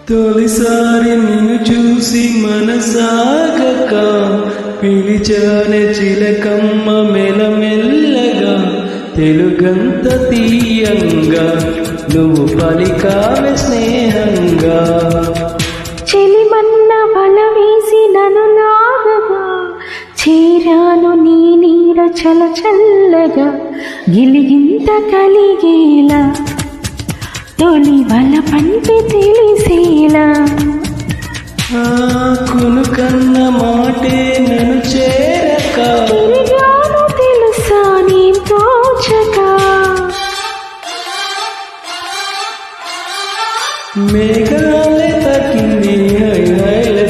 తొలిసారి నిన్ను చూసి మనసాగక పిలిచానే చిలకమ్మ మెల్లమెల్లగా తెలుగంత తీయంగా నువ్వు పలికావే స్నేహంగా చెలిమన్న వల వేసి నన్ను లాగగా చేరాను నీ నీడ చల్లగా గిలిగింత కలిగేలా తొలి వల పంటి తెలిసేలా కునుకన్న మాటే నన్ను చేరక తిరిగాను తెలుసా నీ తోచక మేఘాలే తాకింది హై హైలే